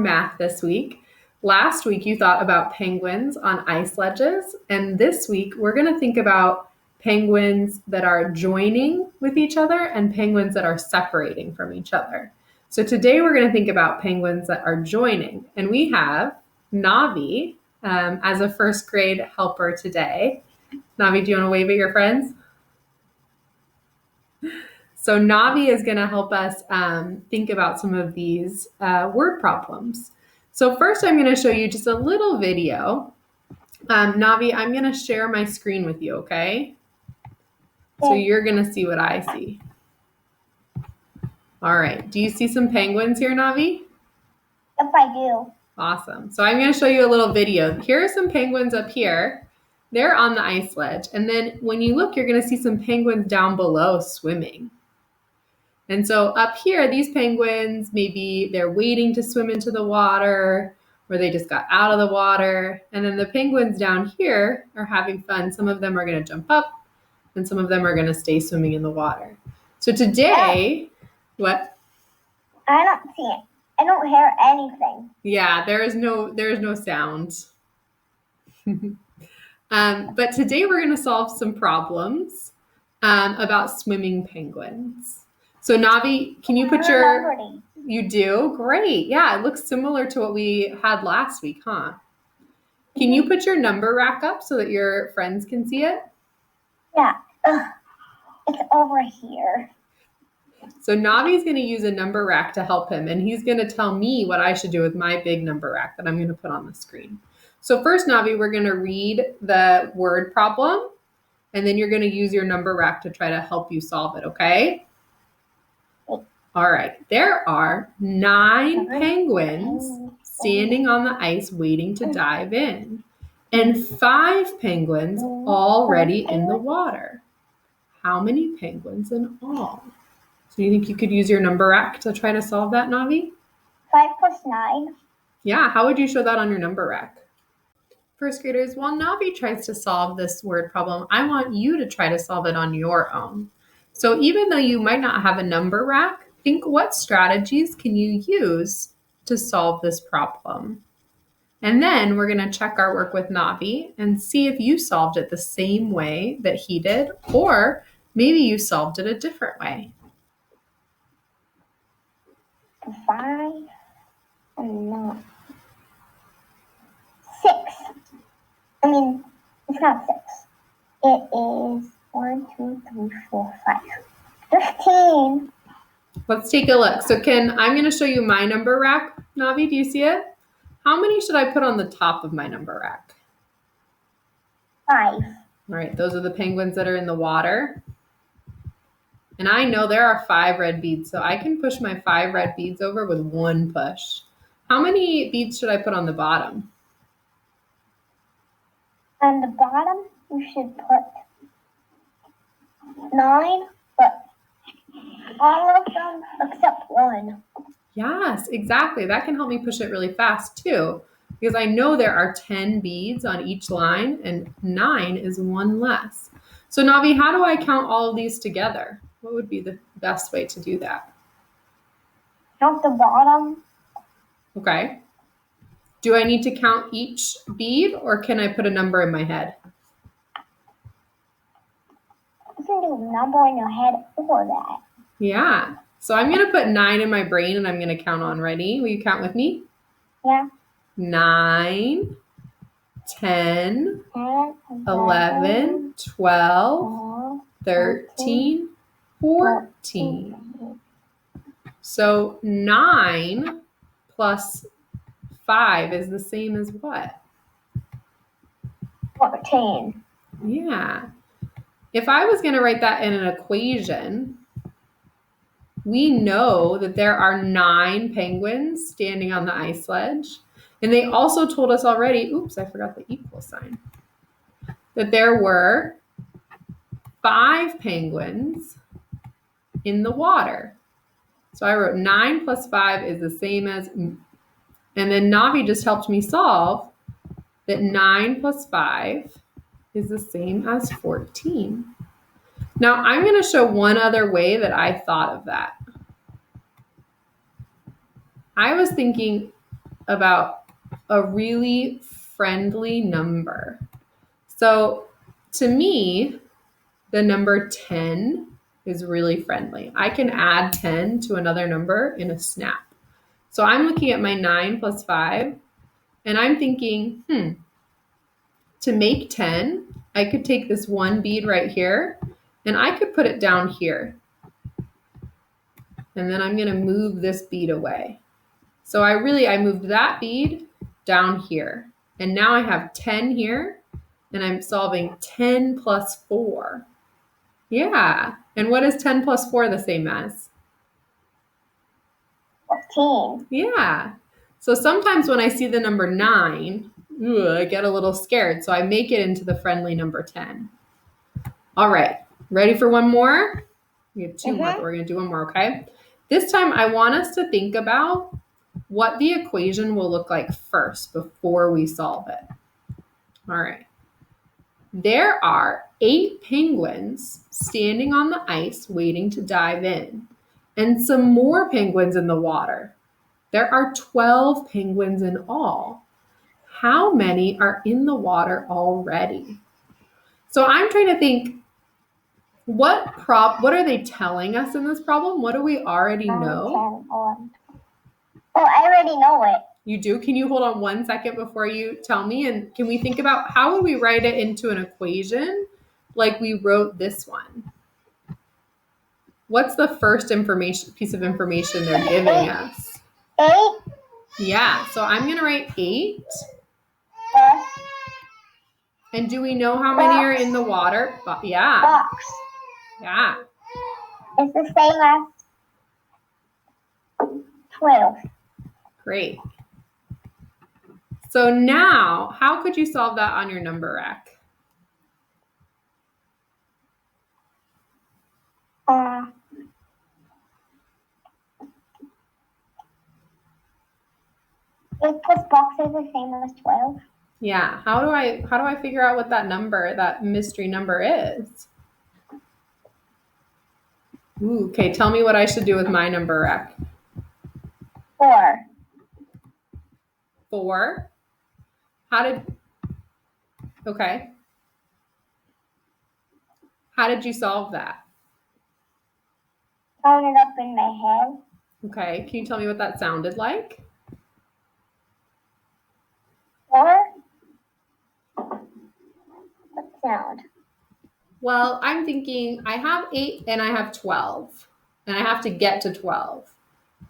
Math this week. Last week you thought about penguins on ice ledges, and this week we're going to think about penguins that are joining with each other and penguins that are separating from each other. So today we're going to think about penguins that are joining, and we have Navi as a first grade helper today. Navi, do you want to wave at your friends? So Navi is going to help us think about some of these word problems. So first I'm going to show you just a little video. Navi, I'm going to share my screen with you, okay? So you're going to see what I see. All right. Do you see some penguins here, Navi? Yep, I do. Awesome. So I'm going to show you a little video. Here are some penguins up here. They're on the ice ledge. And then when you look, you're going to see some penguins down below swimming. And so up here, these penguins, maybe they're waiting to swim into the water, or they just got out of the water. And then the penguins down here are having fun. Some of them are going to jump up, and some of them are going to stay swimming in the water. So today, what? I don't see it. I don't hear anything. Yeah, there is no sound. But today we're going to solve some problems about swimming penguins. So Navi, can you put your... You do? Great. Yeah, it looks similar to what we had last week, huh? Can you put your number rack up so that your friends can see it? Yeah. It's over here. So Navi's going to use a number rack to help him, and he's going to tell me what I should do with my big number rack that I'm going to put on the screen. So first, Navi, we're going to read the word problem, and then you're going to use your number rack to try to help you solve it, okay? All right. There are 9 penguins standing on the ice waiting to dive in, and 5 penguins already in the water. How many penguins in all? So you think you could use your number rack to try to solve that, Navi? 5 plus 9. Yeah, how would you show that on your number rack? First graders, while Navi tries to solve this word problem, I want you to try to solve it on your own. So even though you might not have a number rack, think what strategies can you use to solve this problem? And then we're going to check our work with Navi and see if you solved it the same way that he did, or maybe you solved it a different way. 5 and 9. 6. I mean, it's not 6. It is 1, 2, 3, 4, 5. 15. Let's take a look. So I'm going to show you my number rack. Navi, do you see it? How many should I put on the top of my number rack? 5. All right, those are the penguins that are in the water. And I know there are 5 red beads, so I can push my 5 red beads over with one push. How many beads should I put on the bottom? On the bottom, you should put 9, but all of them except 1. Yes, exactly. That can help me push it really fast too, because I know there are 10 beads on each line and 9 is 1 less. So Navi, how do I count all of these together? What would be the best way to do that? Count the bottom. Okay. Do I need to count each bead, or can I put a number in my head? You can do a number in your head or that. Yeah. So I'm going to put 9 in my brain and I'm going to count on. Ready? Will you count with me? Yeah. 9, 10, 11, 12, 13, 14. So 9 plus 5 is the same as what? 14. Yeah. If I was going to write that in an equation, we know that there are 9 penguins standing on the ice ledge. And they also told us already, oops, I forgot the equal sign, that there were 5 penguins in the water. So I wrote 9 plus 5 is the same as, and then Navi just helped me solve that 9 plus 5 is the same as 14. Now I'm going to show one other way that I thought of that. I was thinking about a really friendly number. So to me, the number 10 is really friendly. I can add 10 to another number in a snap. So I'm looking at my 9 plus 5, and I'm thinking, to make 10, I could take this one bead right here, and I could put it down here. And then I'm going to move this bead away. So I moved that bead down here. And now I have 10 here, and I'm solving 10 plus 4. Yeah. And what is 10 plus 4 the same as? 14. Yeah. So sometimes when I see the number 9, I get a little scared. So I make it into the friendly number 10. All right. Ready for one more? We have two more, but we're going to do one more, okay? This time I want us to think about what the equation will look like first before we solve it. All right. There are 8 penguins standing on the ice waiting to dive in, and some more penguins in the water. There are 12 penguins in all. How many are in the water already? So I'm trying to think, what are they telling us in this problem? What do we already know? 10, 11. Oh, I already know it. You do? Can you hold on 1 second before you tell me? And can we think about how would we write it into an equation like we wrote this one? What's the first piece of information they're giving us? 8. Yeah, so I'm going to write 8. And do we know how many are in the water? Yeah. Box. Yeah. It's the same as 12. Great. So now, how could you solve that on your number rack? Eight plus box is the same as 12. Yeah. How do I figure out what that mystery number is? Ooh, okay, tell me what I should do with my number rack. 4. 4. Okay. How did you solve that? Count it up in my head. Okay, can you tell me what that sounded like? 4? What sound? Well, I'm thinking I have 8 and I have 12, and I have to get to 12.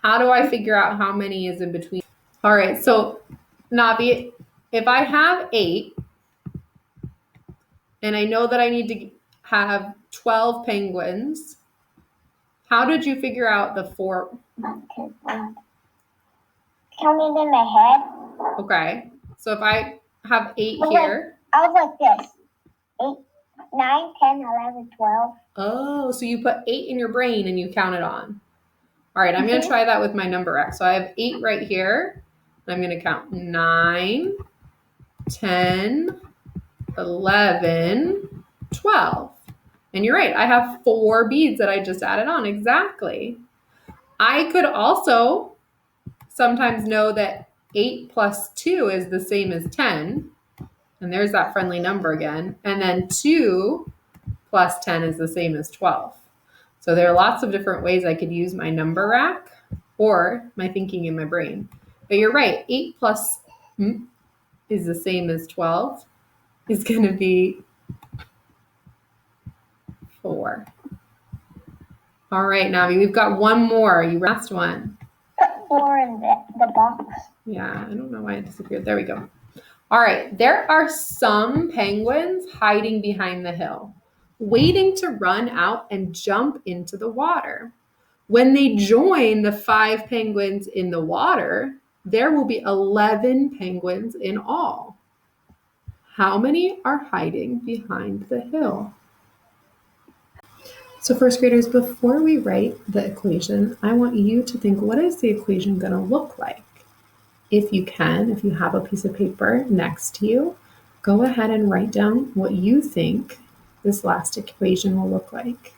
How do I figure out how many is in between? All right, so Navi, if I have 8 and I know that I need to have 12 penguins, how did you figure out the 4? Okay, count it in my head. Okay, so if I have 8 here. I was like this. 8, 9, 10, 11, 12. Oh, so you put 8 in your brain and you count it on. All right, I'm going to try that with my number rack. So I have 8 right here. I'm going to count 9, 10, 11, 12. And you're right, I have 4 beads that I just added on. Exactly. I could also sometimes know that 8 plus 2 is the same as 10. And there's that friendly number again. And then 2 plus 10 is the same as 12. So there are lots of different ways I could use my number rack or my thinking in my brain. But you're right, 8 plus is the same as 12 is going to be 4. All right, Navi, we've got one more. You last one. Put 4 in the box. Yeah, I don't know why it disappeared. There we go. All right, there are some penguins hiding behind the hill, waiting to run out and jump into the water. When they join the 5 penguins in the water, there will be 11 penguins in all. How many are hiding behind the hill? So first graders, before we write the equation, I want you to think, what is the equation going to look like? If you have a piece of paper next to you, go ahead and write down what you think this last equation will look like.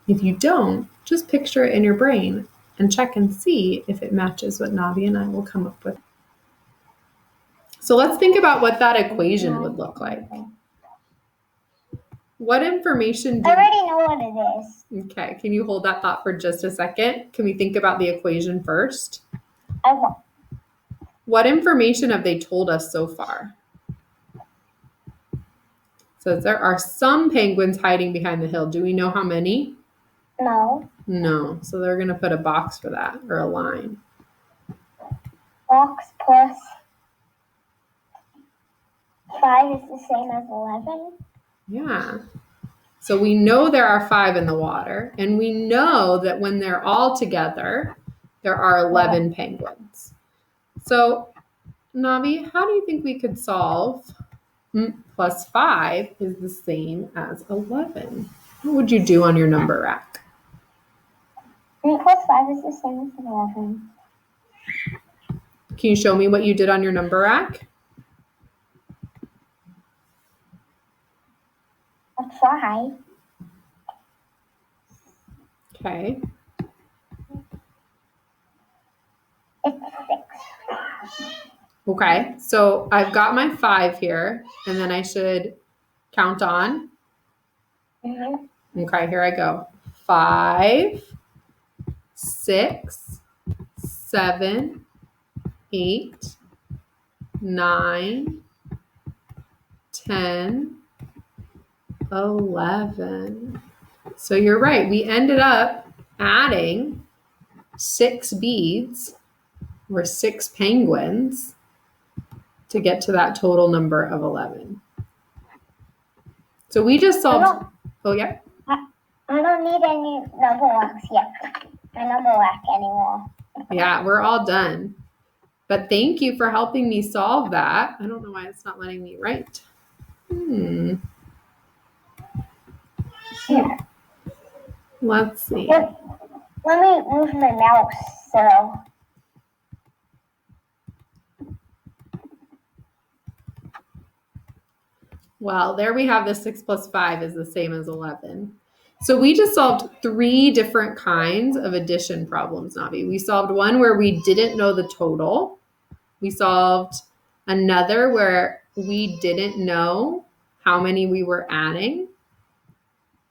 If you don't, just picture it in your brain and check and see if it matches what Navi and I will come up with. So let's think about what that equation would look like. What information do I already know what it is. Okay, can you hold that thought for just a second? Can we think about the equation first? Okay. What information have they told us so far? So there are some penguins hiding behind the hill. Do we know how many? No. No. So they're going to put a box for that, or a line. Box plus 5 is the same as 11. Yeah. So we know there are 5 in the water, and we know that when they're all together, there are 11 penguins. So, Navi, how do you think we could solve plus 5 is the same as 11? What would you do on your number rack? 3 plus 5 is the same as 11. Can you show me what you did on your number rack? A 5. Okay. It's 6. Okay, so I've got my 5 here, and then I should count on. Okay, here I go. 5, 6, 7, 8, 9, 10, 11. So you're right. We ended up adding 6 beads or 6 penguins to get to that total number of 11. So we just solved. Oh, yeah. I don't need any number racks yet. My number rack anymore. Yeah, we're all done. But thank you for helping me solve that. I don't know why it's not letting me write. Yeah. Let's see. Let me move my mouse so. Well, there we have the 6 plus 5 is the same as 11. So we just solved 3 different kinds of addition problems, Navi. We solved one where we didn't know the total. We solved another where we didn't know how many we were adding.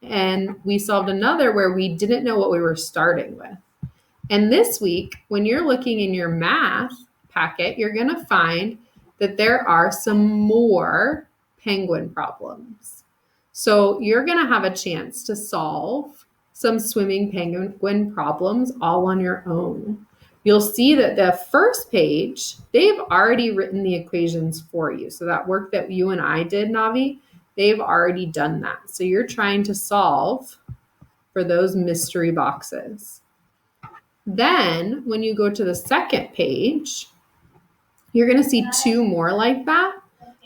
And we solved another where we didn't know what we were starting with. And this week, when you're looking in your math packet, you're going to find that there are some more penguin problems. So you're going to have a chance to solve some swimming penguin problems all on your own. You'll see that the first page, they've already written the equations for you. So that work that you and I did, Navi, they've already done that. So you're trying to solve for those mystery boxes. Then when you go to the second page, you're going to see 2 more like that.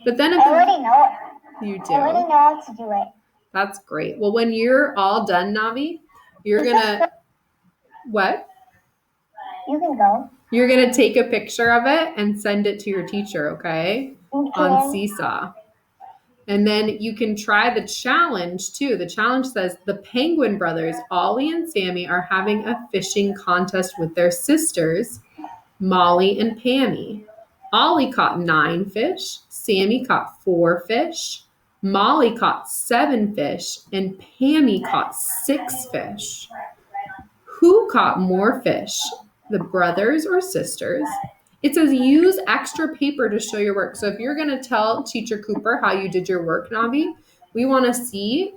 But then I already know it. You do. I already know how to do it. That's great. Well, when you're all done, Navi, you're going to what? You can go. You're going to take a picture of it and send it to your teacher, okay? On SeeSaw. And then you can try the challenge too. The challenge says the Penguin brothers, Ollie and Sammy, are having a fishing contest with their sisters, Molly and Pammy. Ollie caught 9 fish, Sammy caught 4 fish, Molly caught 7 fish, and Pammy caught 6 fish. Who caught more fish, the brothers or sisters? It says use extra paper to show your work. So if you're going to tell Teacher Cooper how you did your work, Navi, we want to see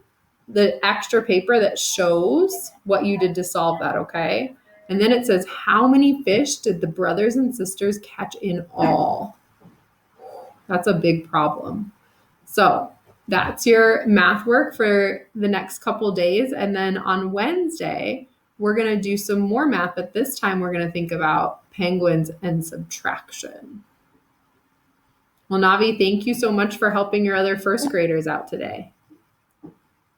the extra paper that shows what you did to solve that, okay? And then it says, how many fish did the brothers and sisters catch in all? That's a big problem. So that's your math work for the next couple days. And then on Wednesday, we're going to do some more math, but this time we're going to think about penguins and subtraction. Well, Navi, thank you so much for helping your other first graders out today.